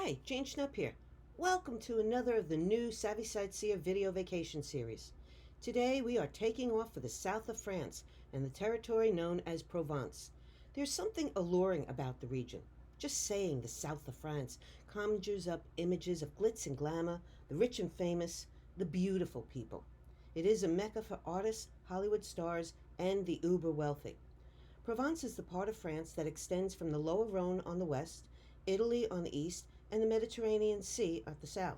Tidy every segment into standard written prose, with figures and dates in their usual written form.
Hi, Jane Schnupp here. Welcome to another of the new Savvy Sightseer video vacation series. Today we are taking off for the south of France and the territory known as Provence. There's something alluring about the region. Just saying the south of France conjures up images of glitz and glamour, the rich and famous, the beautiful people. It is a mecca for artists, Hollywood stars, and the uber wealthy. Provence is the part of France that extends from the lower Rhone on the west, Italy on the east, and the Mediterranean Sea at the south.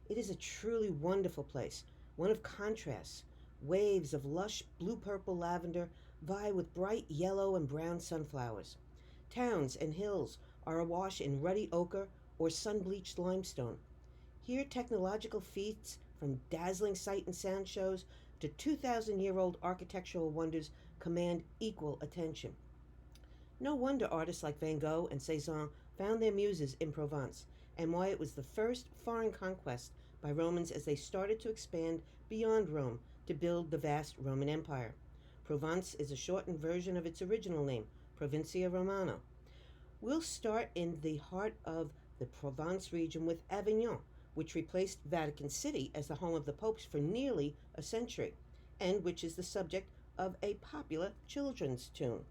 It is a truly wonderful place, one of contrasts. Waves of lush blue-purple lavender vie with bright yellow and brown sunflowers. Towns and hills are awash in ruddy ochre or sun-bleached limestone. Here, technological feats, from dazzling sight and sound shows to 2,000-year-old architectural wonders, command equal attention. No wonder artists like Van Gogh and Cézanne found their muses in Provence, and why it was the first foreign conquest by Romans as they started to expand beyond Rome to build the vast Roman Empire. Provence is a shortened version of its original name, Provincia Romana. We'll start in the heart of the Provence region with Avignon, which replaced Vatican City as the home of the popes for nearly a century, and which is the subject of a popular children's tune.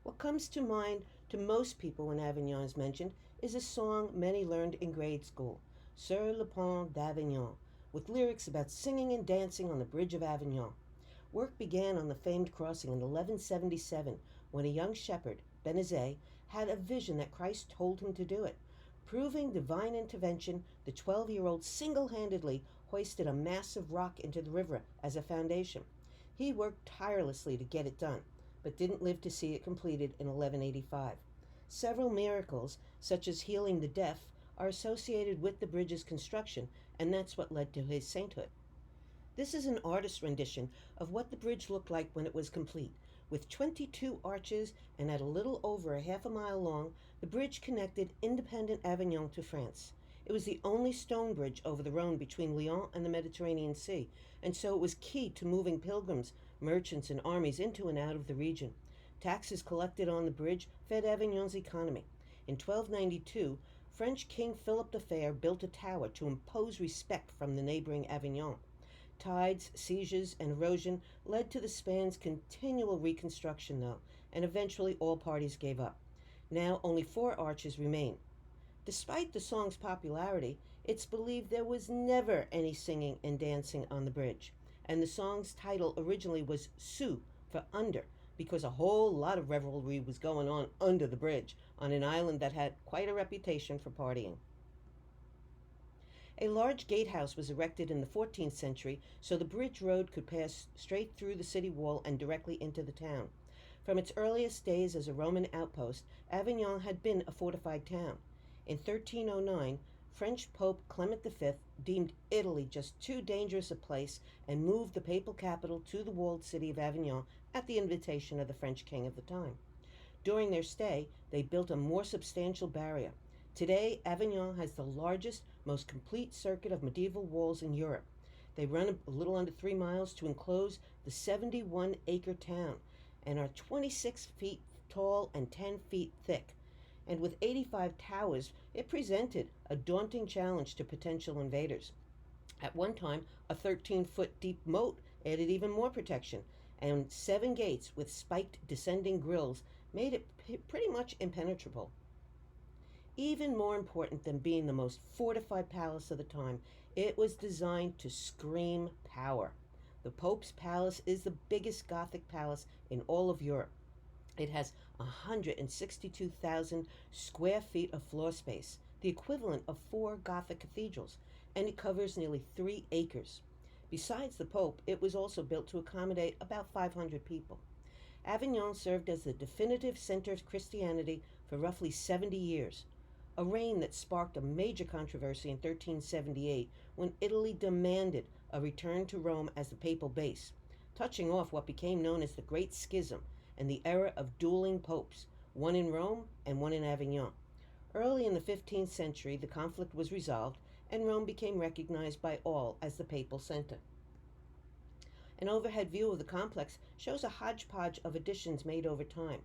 What comes to mind to most people when Avignon is mentioned is a song many learned in grade school, Sur le Pont d'Avignon, with lyrics about singing and dancing on the Bridge of Avignon. Work began on the famed crossing in 1177 when a young shepherd, Benezet, had a vision that Christ told him to do it. Proving divine intervention, the 12-year-old single-handedly hoisted a massive rock into the river as a foundation. He worked tirelessly to get it done, but didn't live to see it completed in 1185. Several miracles, such as healing the deaf, are associated with the bridge's construction, and that's what led to his sainthood. This is an artist's rendition of what the bridge looked like when it was complete. With 22 arches and at a little over a half a mile long, the bridge connected independent Avignon to France. It was the only stone bridge over the Rhone between Lyon and the Mediterranean Sea, and so it was key to moving pilgrims, merchants, and armies into and out of the region. Taxes collected on the bridge fed Avignon's economy. In 1292, French King Philip the Fair built a tower to impose respect from the neighboring Avignon. Tides, sieges, and erosion led to the span's continual reconstruction, though, and eventually all parties gave up. Now only 4 arches remain. Despite the song's popularity, it's believed there was never any singing and dancing on the bridge, and the song's title originally was Sous, for under, because a whole lot of revelry was going on under the bridge, on an island that had quite a reputation for partying. A large gatehouse was erected in the 14th century so the bridge road could pass straight through the city wall and directly into the town. From its earliest days as a Roman outpost, Avignon had been a fortified town. In 1309, French Pope Clement V deemed Italy just too dangerous a place and moved the papal capital to the walled city of Avignon at the invitation of the French king of the time. During their stay, they built a more substantial barrier. Today, Avignon has the largest, most complete circuit of medieval walls in Europe. They run a little under 3 miles to enclose the 71-acre town and are 26 feet tall and 10 feet thick. And with 85 towers, it presented a daunting challenge to potential invaders. At one time, a 13-foot deep moat added even more protection, and 7 gates with spiked descending grills made it pretty much impenetrable. Even more important than being the most fortified palace of the time, it was designed to scream power. The Pope's palace is the biggest Gothic palace in all of Europe. It has 162,000 square feet of floor space, the equivalent of 4 Gothic cathedrals, and it covers nearly 3 acres. Besides the Pope, it was also built to accommodate about 500 people. Avignon served as the definitive center of Christianity for roughly 70 years, a reign that sparked a major controversy in 1378 when Italy demanded a return to Rome as the papal base, touching off what became known as the Great Schism and the era of dueling popes, one in Rome and one in Avignon. Early in the 15th century, the conflict was resolved, and Rome became recognized by all as the papal center. An overhead view of the complex shows a hodgepodge of additions made over time.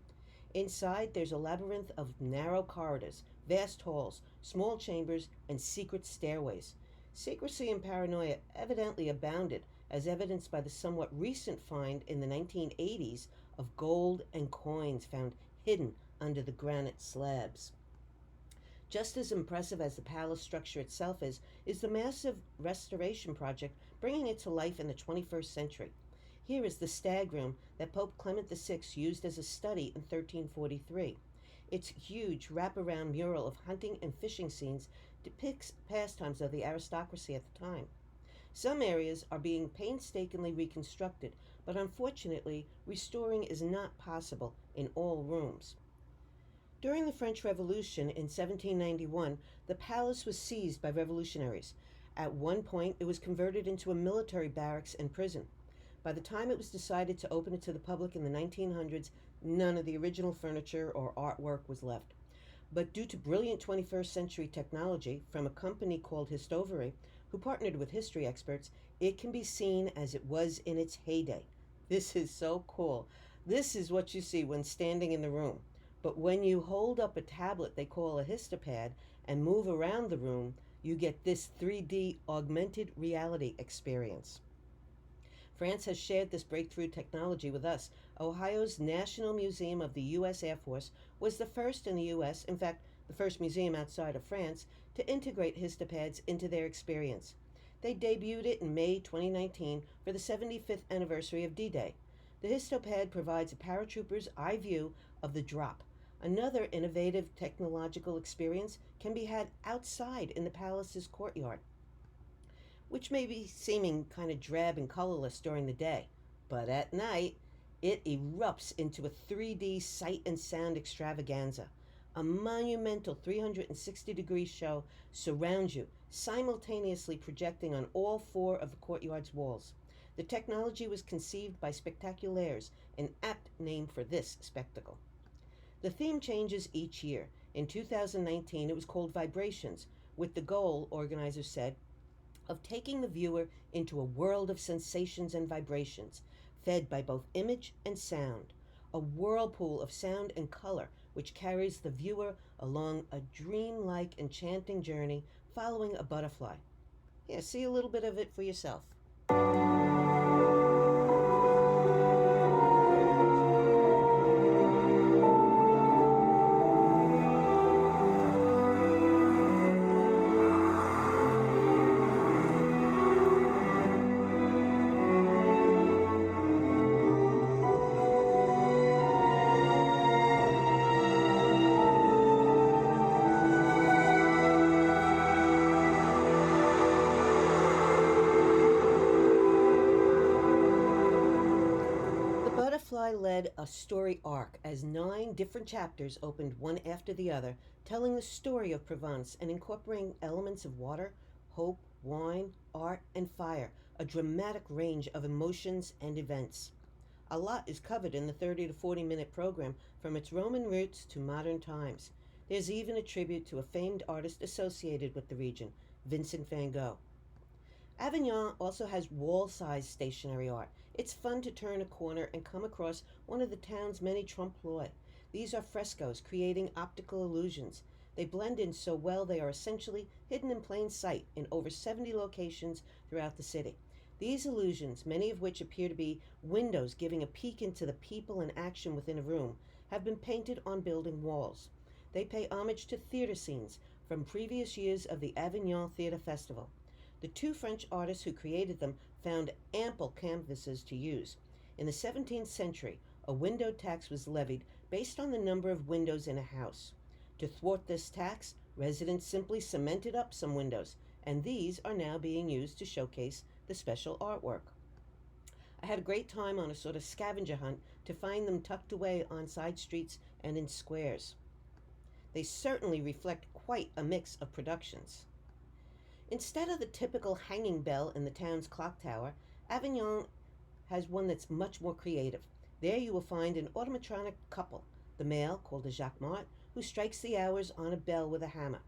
Inside, there's a labyrinth of narrow corridors, vast halls, small chambers, and secret stairways. Secrecy and paranoia evidently abounded, as evidenced by the somewhat recent find in the 1980s of gold and coins found hidden under the granite slabs. Just as impressive as the palace structure itself is the massive restoration project bringing it to life in the 21st century. Here is the stag room that Pope Clement VI used as a study in 1343. Its huge wraparound mural of hunting and fishing scenes depicts pastimes of the aristocracy at the time. Some areas are being painstakingly reconstructed, but unfortunately, restoring is not possible in all rooms. During the French Revolution in 1791, the palace was seized by revolutionaries. At one point, it was converted into a military barracks and prison. By the time it was decided to open it to the public in the 1900s, none of the original furniture or artwork was left. But due to brilliant 21st century technology from a company called Histovery, who partnered with history experts, it can be seen as it was in its heyday. This is so cool. This is what you see when standing in the room. But when you hold up a tablet they call a histopad and move around the room, you get this 3D augmented reality experience. France has shared this breakthrough technology with us. Ohio's National Museum of the U.S. Air Force was the first in the U.S., in fact, the first museum outside of France, to integrate histopads into their experience. They debuted it in May 2019 for the 75th anniversary of D-Day. The histopad provides a paratrooper's eye view of the drop. Another innovative technological experience can be had outside in the palace's courtyard, which may be seeming kind of drab and colorless during the day, but at night it erupts into a 3D sight and sound extravaganza. A monumental 360-degree show surrounds you, simultaneously projecting on all four of the courtyard's walls. The technology was conceived by Spectaculaires, an apt name for this spectacle. The theme changes each year. In 2019, it was called Vibrations, with the goal, organizers said, of taking the viewer into a world of sensations and vibrations, fed by both image and sound, a whirlpool of sound and color which carries the viewer along a dreamlike, enchanting journey following a butterfly. Here, see a little bit of it for yourself. Butterfly led a story arc as 9 different chapters opened one after the other, telling the story of Provence and incorporating elements of water, hope, wine, art, and fire, a dramatic range of emotions and events. A lot is covered in the 30 to 40-minute program, from its Roman roots to modern times. There's even a tribute to a famed artist associated with the region, Vincent van Gogh. Avignon also has wall-sized stationary art. It's fun to turn a corner and come across one of the town's many trompe-l'oeil. These are frescoes creating optical illusions. They blend in so well they are essentially hidden in plain sight in over 70 locations throughout the city. These illusions, many of which appear to be windows giving a peek into the people and action within a room, have been painted on building walls. They pay homage to theater scenes from previous years of the Avignon Theater Festival. The 2 French artists who created them found ample canvases to use. In the 17th century, a window tax was levied based on the number of windows in a house. To thwart this tax, residents simply cemented up some windows, and these are now being used to showcase the special artwork. I had a great time on a sort of scavenger hunt to find them tucked away on side streets and in squares. They certainly reflect quite a mix of productions. Instead of the typical hanging bell in the town's clock tower, Avignon has one that's much more creative. There you will find an automatronic couple, the male, called a jacquemart, who strikes the hours on a bell with a hammer.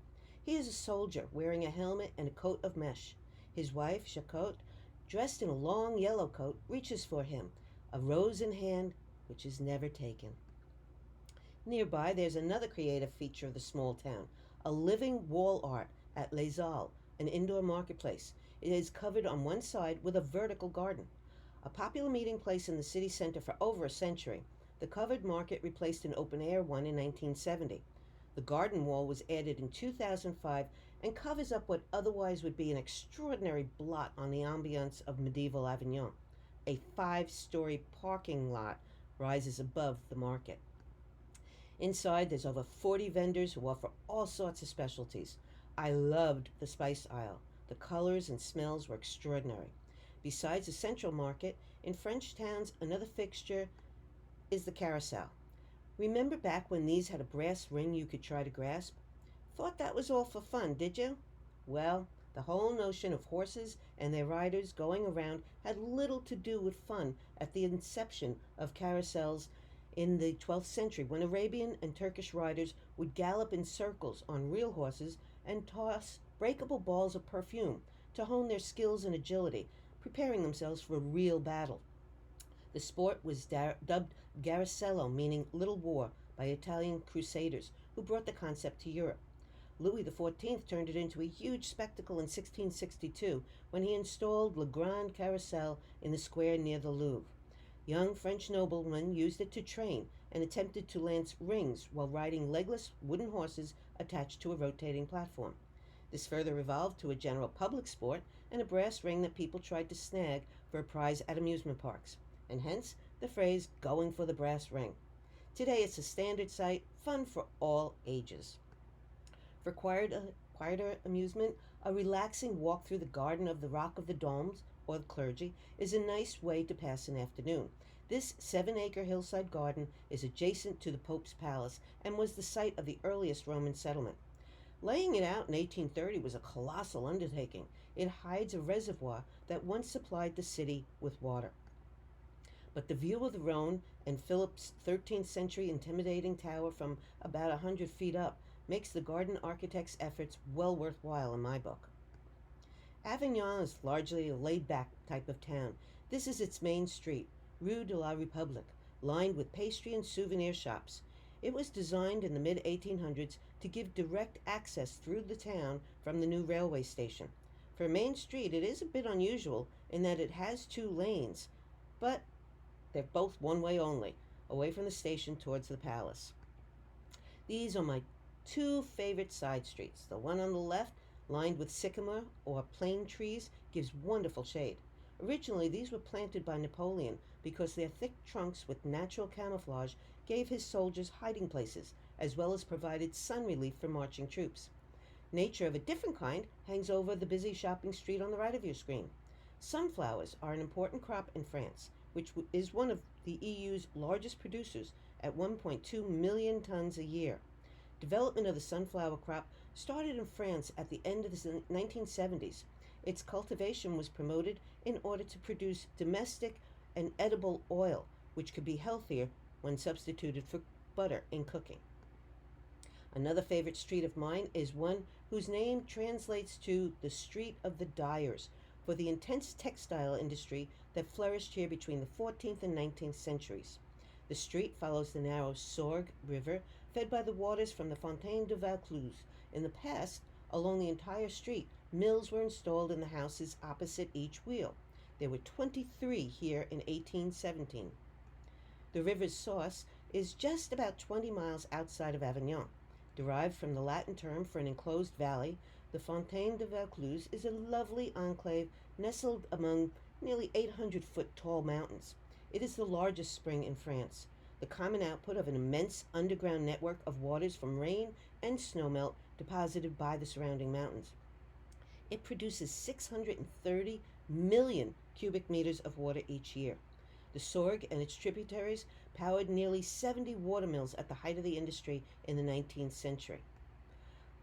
He is a soldier wearing a helmet and a coat of mesh. His wife, Jacquot, dressed in a long yellow coat, reaches for him, a rose in hand which is never taken. Nearby, there's another creative feature of the small town, a living wall art at Les Halles, an indoor marketplace. It is covered on one side with a vertical garden. A popular meeting place in the city center for over a century, the covered market replaced an open air one in 1970. The garden wall was added in 2005 and covers up what otherwise would be an extraordinary blot on the ambiance of medieval Avignon. A 5-story parking lot rises above the market. Inside, there's over 40 vendors who offer all sorts of specialties. I loved the spice aisle. The colors and smells were extraordinary. Besides the central market, in French towns, another fixture is the carousel. Remember back when these had a brass ring you could try to grasp? Thought that was all for fun, did you? Well, the whole notion of horses and their riders going around had little to do with fun at the inception of carousels in the 12th century, when Arabian and Turkish riders would gallop in circles on real horses and toss breakable balls of perfume to hone their skills and agility, preparing themselves for a real battle. The sport was dubbed Garacello, meaning little war, by Italian crusaders who brought the concept to Europe. Louis XIV turned it into a huge spectacle in 1662 when he installed Le Grand Carrousel in the square near the Louvre. Young French noblemen used it to train and attempted to lance rings while riding legless wooden horses attached to a rotating platform. This further evolved to a general public sport and a brass ring that people tried to snag for a prize at amusement parks, and hence the phrase going for the brass ring. Today it's a standard sight, fun for all ages. For quieter amusement, a relaxing walk through the garden of the Rock of the Domes, or the clergy, is a nice way to pass an afternoon. This 7-acre hillside garden is adjacent to the Pope's Palace and was the site of the earliest Roman settlement. Laying it out in 1830 was a colossal undertaking. It hides a reservoir that once supplied the city with water. But the view of the Rhone and Philip's 13th century intimidating tower from about 100 feet up makes the garden architect's efforts well worthwhile in my book. Avignon is largely a laid-back type of town. This is its main street, Rue de la République, lined with pastry and souvenir shops. It was designed in the mid-1800s to give direct access through the town from the new railway station. For a main street, it is a bit unusual in that it has 2 lanes, but they're both one-way only, away from the station towards the palace. These are my 2 favorite side streets. The one on the left, lined with sycamore or plane trees, gives wonderful shade. Originally, these were planted by Napoleon because their thick trunks with natural camouflage gave his soldiers hiding places, as well as provided sun relief for marching troops. Nature of a different kind hangs over the busy shopping street on the right of your screen. Sunflowers are an important crop in France, which is one of the EU's largest producers at 1.2 million tons a year. Development of the sunflower crop started in France at the end of the 1970s. Its cultivation was promoted in order to produce domestic and edible oil, which could be healthier when substituted for butter in cooking. Another favorite street of mine is one whose name translates to the Street of the Dyers, for the intense textile industry that flourished here between the 14th and 19th centuries. The street follows the narrow Sorgue River, fed by the waters from the Fontaine de Vaucluse. In the past, along the entire street, mills were installed in the houses opposite each wheel. There were 23 here in 1817. The river's source is just about 20 miles outside of Avignon. Derived from the Latin term for an enclosed valley, the Fontaine de Vaucluse is a lovely enclave nestled among nearly 800-foot tall mountains. It is the largest spring in France, the common output of an immense underground network of waters from rain and snowmelt deposited by the surrounding mountains. It produces 630 million cubic meters of water each year. The Sorgue and its tributaries powered nearly 70 watermills at the height of the industry in the 19th century.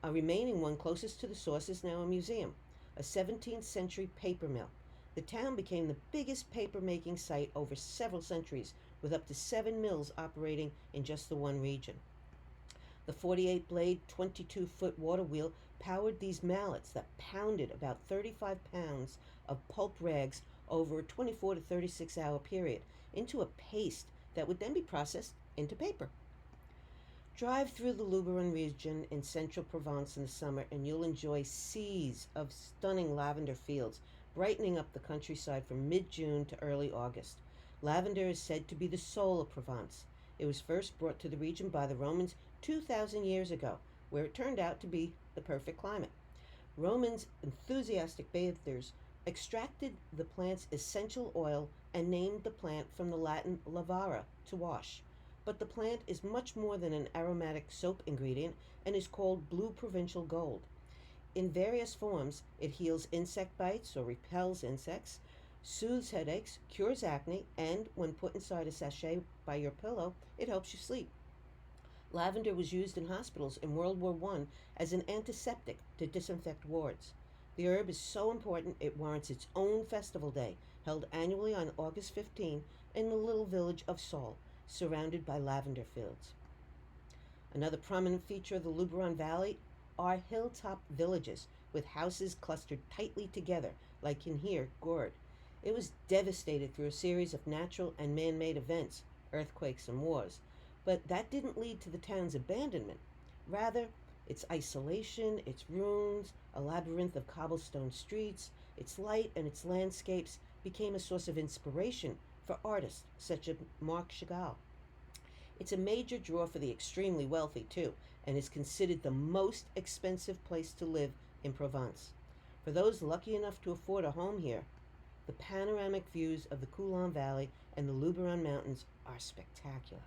A remaining one closest to the source is now a museum, a 17th century paper mill. The town became the biggest paper-making site over several centuries, with up to 7 mills operating in just the one region. The 48-blade, 22-foot water wheel powered these mallets that pounded about 35 pounds of pulp rags over a 24 to 36-hour period into a paste that would then be processed into paper. Drive through the Luberon region in central Provence in the summer and you'll enjoy seas of stunning lavender fields, brightening up the countryside from mid-June to early August. Lavender is said to be the soul of Provence. It was first brought to the region by the Romans 2,000 years ago, where it turned out to be the perfect climate. Romans enthusiastic bathers extracted the plant's essential oil and named the plant from the Latin lavare, to wash. But the plant is much more than an aromatic soap ingredient and is called blue provincial gold. In various forms, it heals insect bites or repels insects, soothes headaches, cures acne, and when put inside a sachet by your pillow, it helps you sleep. Lavender was used in hospitals in World War I as an antiseptic to disinfect wards. The herb is so important it warrants its own festival day, held annually on August 15 in the little village of Saul, surrounded by lavender fields. Another prominent feature of the Luberon Valley are hilltop villages with houses clustered tightly together, like in here, Gourd. It was devastated through a series of natural and man-made events, earthquakes and wars, but that didn't lead to the town's abandonment. Rather, its isolation, its ruins, a labyrinth of cobblestone streets, its light and its landscapes became a source of inspiration for artists such as Marc Chagall. It's a major draw for the extremely wealthy, too, and is considered the most expensive place to live in Provence. For those lucky enough to afford a home here, the panoramic views of the Coulon Valley and the Luberon Mountains are spectacular.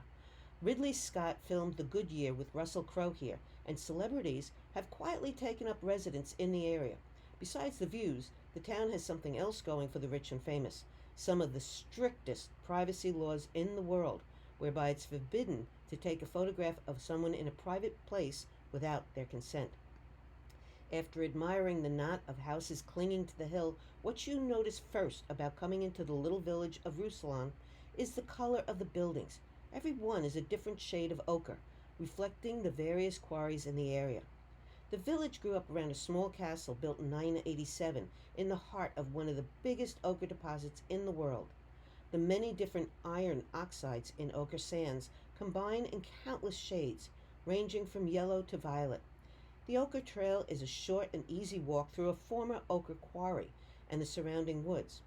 Ridley Scott filmed The Good Year with Russell Crowe here, and celebrities have quietly taken up residence in the area. Besides the views, the town has something else going for the rich and famous: some of the strictest privacy laws in the world, whereby it's forbidden to take a photograph of someone in a private place without their consent. After admiring the knot of houses clinging to the hill, what you notice first about coming into the little village of Roussillon is the color of the buildings. Every one is a different shade of ochre, reflecting the various quarries in the area. The village grew up around a small castle built in 987 in the heart of one of the biggest ochre deposits in the world. The many different iron oxides in ochre sands combine in countless shades, ranging from yellow to violet. The Ochre Trail is a short and easy walk through a former ochre quarry and the surrounding woods.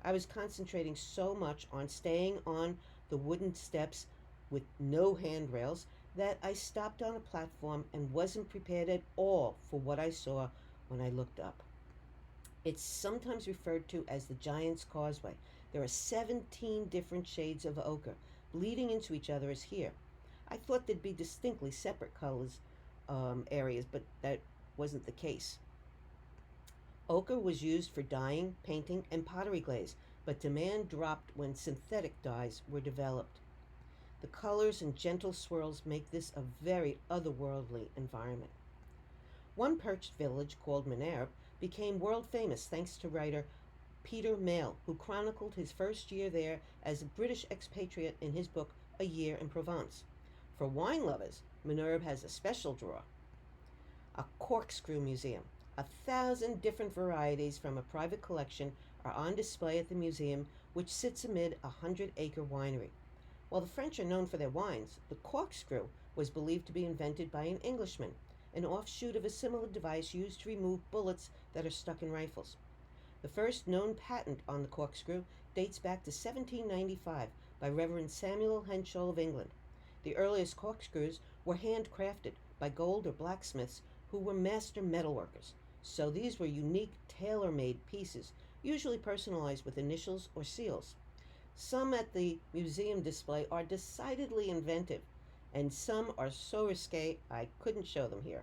I was concentrating so much on staying on the wooden steps with no handrails that I stopped on a platform and wasn't prepared at all for what I saw when I looked up. It's sometimes referred to as the Giant's Causeway. There are 17 different shades of ochre, bleeding into each other as here. I thought there'd be distinctly separate colors areas, but that wasn't the case. Ochre was used for dyeing, painting, and pottery glaze, but demand dropped when synthetic dyes were developed. The colors and gentle swirls make this a very otherworldly environment. One perched village called Minerve became world famous thanks to writer Peter Mayle, who chronicled his first year there as a British expatriate in his book A Year in Provence. For wine lovers, Minerve has a special draw: a corkscrew museum. 1,000 different varieties from a private collection are on display at the museum, which sits amid a 100-acre winery. While the French are known for their wines, the corkscrew was believed to be invented by an Englishman, an offshoot of a similar device used to remove bullets that are stuck in rifles. The first known patent on the corkscrew dates back to 1795 by Reverend Samuel Henshaw of England. The earliest corkscrews were handcrafted by gold or blacksmiths who were master metalworkers, so these were unique, tailor-made pieces, usually personalized with initials or seals. Some at the museum display are decidedly inventive, and some are so risque I couldn't show them here.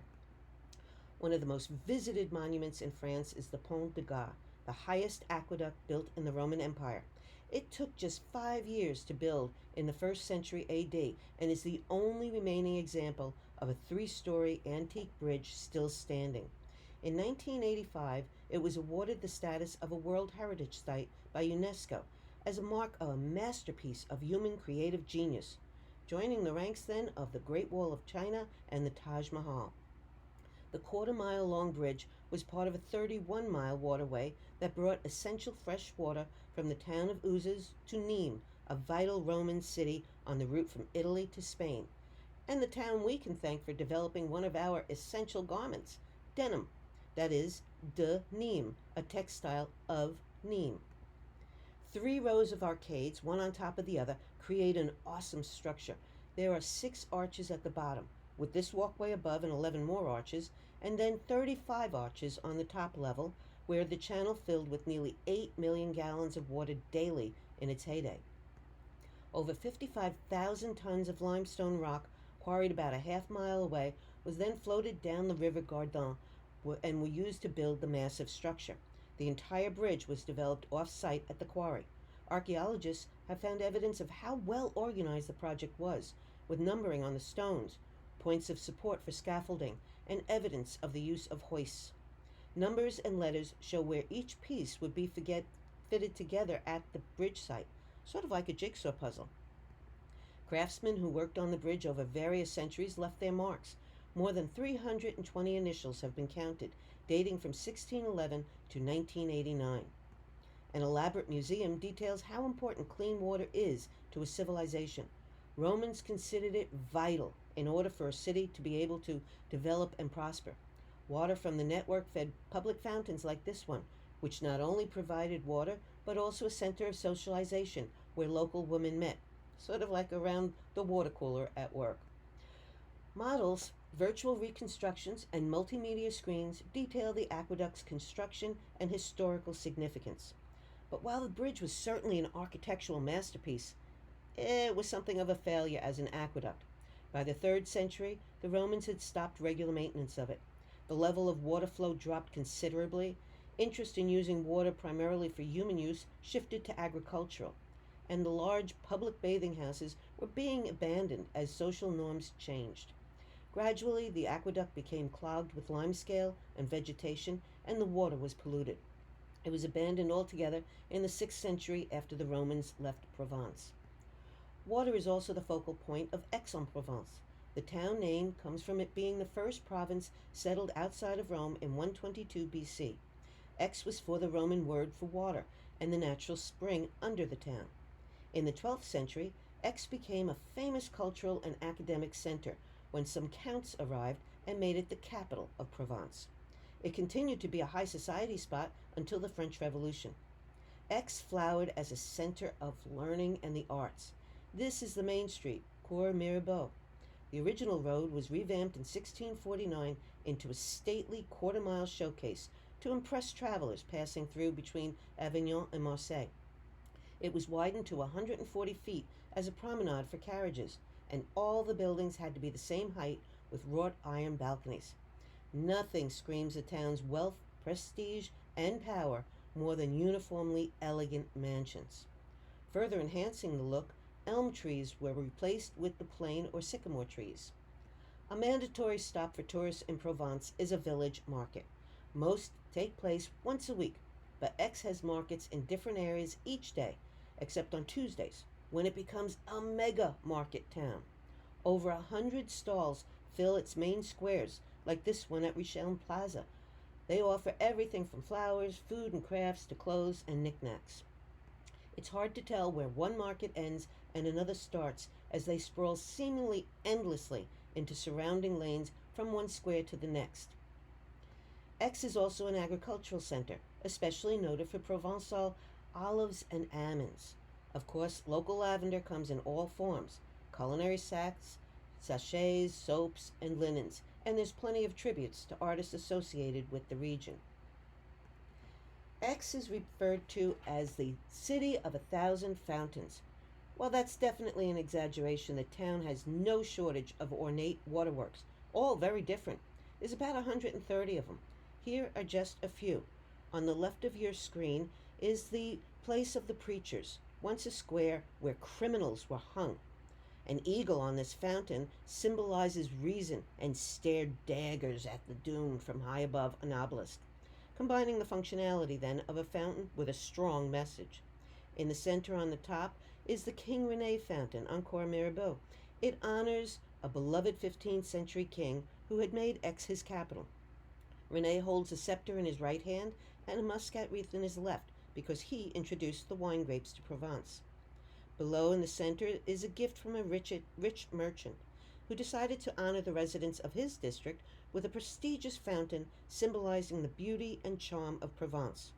One of the most visited monuments in France is the Pont de Gare, the highest aqueduct built in the Roman Empire. It took just 5 years to build in the 1st century AD and is the only remaining example of a 3-story antique bridge still standing. In 1985, it was awarded the status of a World Heritage Site by UNESCO as a mark of a masterpiece of human creative genius, joining the ranks then of the Great Wall of China and the Taj Mahal. The quarter-mile-long bridge was part of a 31-mile waterway that brought essential fresh water from the town of Uzes to Nîmes, a vital Roman city on the route from Italy to Spain. and the town we can thank for developing one of our essential garments, denim, that is, de Nîmes, a textile of Nîmes. 3 rows of arcades, one on top of the other, create an awesome structure. There are 6 arches at the bottom, with this walkway above and 11 more arches, and then 35 arches on the top level, where the channel filled with nearly 8 million gallons of water daily in its heyday. Over 55,000 tons of limestone rock, quarried about a half-mile away, was then floated down the river Gardon and were used to build the massive structure. The entire bridge was developed off-site at the quarry. Archaeologists have found evidence of how well organized the project was, with numbering on the stones, points of support for scaffolding, and evidence of the use of hoists. Numbers and letters show where each piece would be fitted together at the bridge site, sort of like a jigsaw puzzle. Craftsmen who worked on the bridge over various centuries left their marks. More than 320 initials have been counted, dating from 1611 to 1989. An elaborate museum details how important clean water is to a civilization. Romans considered it vital in order for a city to be able to develop and prosper. Water from the network fed public fountains like this one, which not only provided water, but also a center of socialization where local women met, sort of like around the water cooler at work. Models, virtual reconstructions, and multimedia screens detail the aqueduct's construction and historical significance. But while the bridge was certainly an architectural masterpiece, it was something of a failure as an aqueduct. By the 3rd century, the Romans had stopped regular maintenance of it. The level of water flow dropped considerably. Interest in using water primarily for human use shifted to agricultural, and the large public bathing houses were being abandoned as social norms changed. Gradually, the aqueduct became clogged with limescale and vegetation, and the water was polluted. It was abandoned altogether in the 6th century after the Romans left Provence. Water is also the focal point of Aix-en-Provence. The town name comes from it being the first province settled outside of Rome in 122 BC. Aix was for the Roman word for water and the natural spring under the town. In the 12th century, Aix became a famous cultural and academic center when some counts arrived and made it the capital of Provence. It continued to be a high society spot until the French Revolution. Aix flowered as a center of learning and the arts. This is the main street, Cours Mirabeau. The original road was revamped in 1649 into a stately quarter-mile showcase to impress travelers passing through between Avignon and Marseille. It was widened to 140 feet as a promenade for carriages, and all the buildings had to be the same height with wrought iron balconies. Nothing screams the town's wealth, prestige, and power more than uniformly elegant mansions. Further enhancing the look, elm trees were replaced with the plane or sycamore trees. A mandatory stop for tourists in Provence is a village market. Most take place once a week, but Aix has markets in different areas each day, except on Tuesdays, when it becomes a mega market town. Over 100 stalls fill its main squares, like this one at Richelieu Plaza. They offer everything from flowers, food and crafts to clothes and knickknacks. It's hard to tell where one market ends and another starts as they sprawl seemingly endlessly into surrounding lanes from one square to the next. Aix is also an agricultural center, especially noted for Provençal olives and almonds. Of course, local lavender comes in all forms: culinary sacks, sachets, soaps, and linens, and there's plenty of tributes to artists associated with the region. Aix is referred to as the City of 1,000 Fountains. While that's definitely an exaggeration, the town has no shortage of ornate waterworks, all very different. There's about 130 of them. Here are just a few. On the left of your screen is the Place of the Preachers, once a square where criminals were hung. An eagle on this fountain symbolizes reason and stared daggers at the doomed from high above an obelisk, combining the functionality then of a fountain with a strong message. In the center on the top is the King René fountain on Cours Mirabeau. It honors a beloved 15th century king who had made Aix his capital. René holds a scepter in his right hand and a muscat wreath in his left because he introduced the wine grapes to Provence. Below in the center is a gift from a rich merchant. who decided to honor the residents of his district with a prestigious fountain symbolizing the beauty and charm of Provence.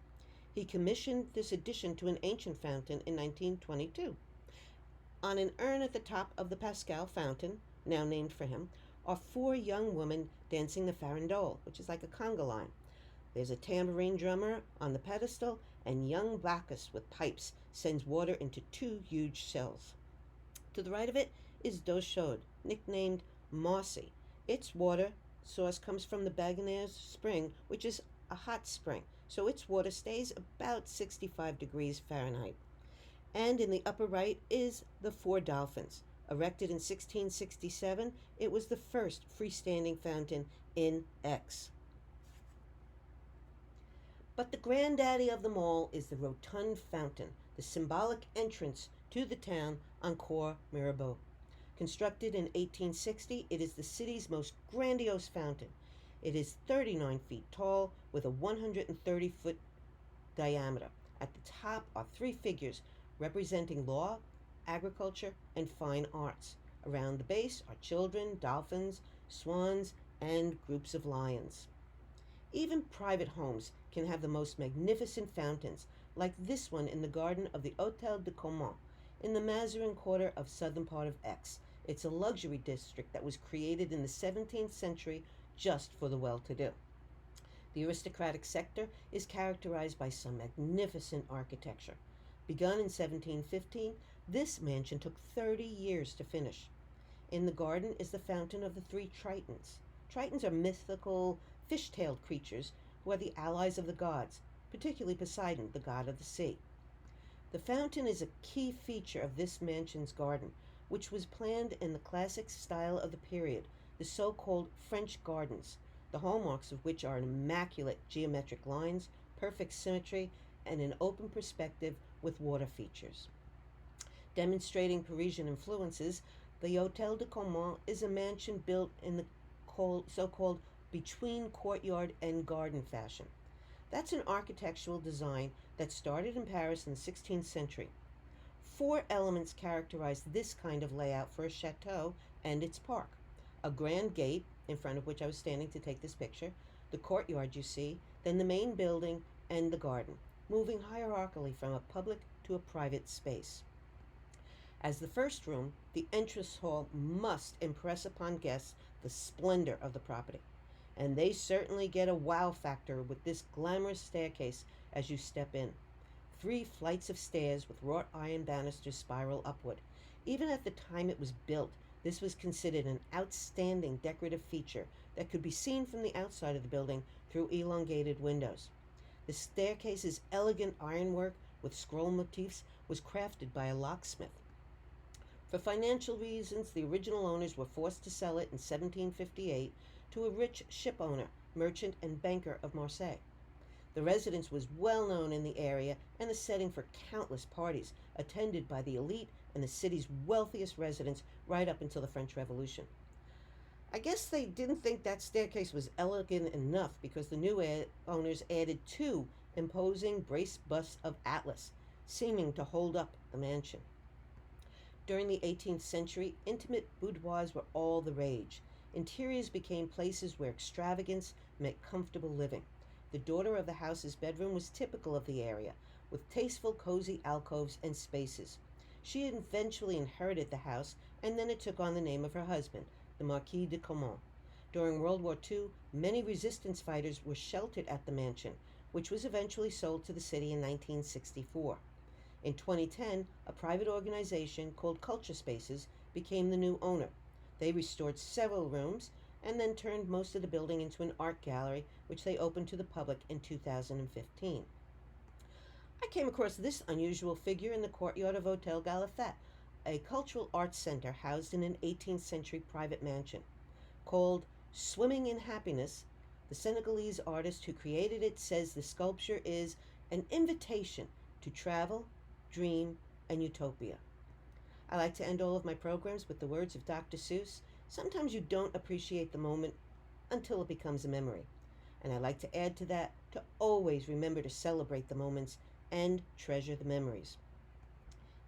He commissioned this addition to an ancient fountain in 1922. On an urn at the top of the Pascal fountain, now named for him, are four young women dancing the farandole, which is like a conga line. There's a tambourine drummer on the pedestal, and young Bacchus with pipes sends water into two huge shells. To the right of it is d'eau chaude, nicknamed Mossy. Its water source comes from the Bagonners Spring, which is a hot spring, so its water stays about 65 degrees Fahrenheit. And in the upper right is the Four Dolphins. Erected in 1667, it was the first freestanding fountain in Aix. But the granddaddy of them all is the Rotund Fountain, the symbolic entrance to the town on Cours Mirabeau. Constructed in 1860, it is the city's most grandiose fountain. It is 39 feet tall with a 130-foot diameter. At the top are three figures representing law, agriculture, and fine arts. Around the base are children, dolphins, swans, and groups of lions. Even private homes can have the most magnificent fountains, like this one in the garden of the Hôtel de Caumont, in the Mazarin quarter of southern part of Aix. It's a luxury district that was created in the 17th century just for the well-to-do. The aristocratic sector is characterized by some magnificent architecture. Begun in 1715, this mansion took 30 years to finish. In the garden is the Fountain of the Three Tritons. Tritons are mythical, fish-tailed creatures who are the allies of the gods, particularly Poseidon, the god of the sea. The fountain is a key feature of this mansion's garden, which was planned in the classic style of the period, the so-called French gardens, the hallmarks of which are immaculate geometric lines, perfect symmetry, and an open perspective with water features. Demonstrating Parisian influences, the Hôtel de Caumont is a mansion built in the so-called between courtyard and garden fashion. That's an architectural design that started in Paris in the 16th century. Four elements characterize this kind of layout for a chateau and its park. A grand gate, in front of which I was standing to take this picture, the courtyard you see, then the main building and the garden, moving hierarchically from a public to a private space. As the first room, the entrance hall must impress upon guests the splendor of the property. And they certainly get a wow factor with this glamorous staircase as you step in. 3 flights of stairs with wrought iron banisters spiral upward. Even at the time it was built, this was considered an outstanding decorative feature that could be seen from the outside of the building through elongated windows. The staircase's elegant ironwork with scroll motifs was crafted by a locksmith. For financial reasons, the original owners were forced to sell it in 1758 to a rich ship owner, merchant, and banker of Marseille. The residence was well known in the area and the setting for countless parties attended by the elite and the city's wealthiest residents right up until the French Revolution. I guess they didn't think that staircase was elegant enough because the new owners added 2 imposing braced busts of Atlas, seeming to hold up the mansion. During the 18th century, intimate boudoirs were all the rage. Interiors became places where extravagance met comfortable living. The daughter of the house's bedroom was typical of the area, with tasteful, cozy alcoves and spaces. She had eventually inherited the house, and then it took on the name of her husband, the Marquis de Caumont. During World War II, many resistance fighters were sheltered at the mansion, which was eventually sold to the city in 1964. In 2010, a private organization called Culture Spaces became the new owner. They restored several rooms and then turned most of the building into an art gallery, which they opened to the public in 2015. I came across this unusual figure in the courtyard of Hotel Galifet, a cultural arts center housed in an 18th century private mansion. Called Swimming in Happiness, the Senegalese artist who created it says the sculpture is an invitation to travel, dream, and utopia. I like to end all of my programs with the words of Dr. Seuss. Sometimes you don't appreciate the moment until it becomes a memory. And I like to add to that to always remember to celebrate the moments and treasure the memories.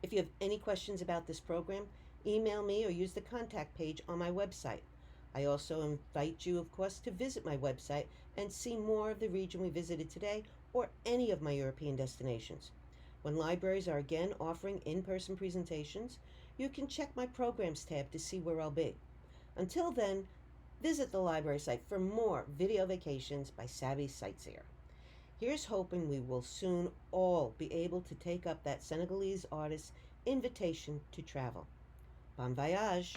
If you have any questions about this program, Email me or use the contact page on my website. I also invite you, of course, to visit my website and see more of the region we visited today or any of my European destinations. When libraries are again offering in person presentations, you can check my programs tab to see where I'll be. Until then, visit the library site for more video vacations by Savvy Sightseer. Here's hoping we will soon all be able to take up that Senegalese artist's invitation to travel. Bon voyage!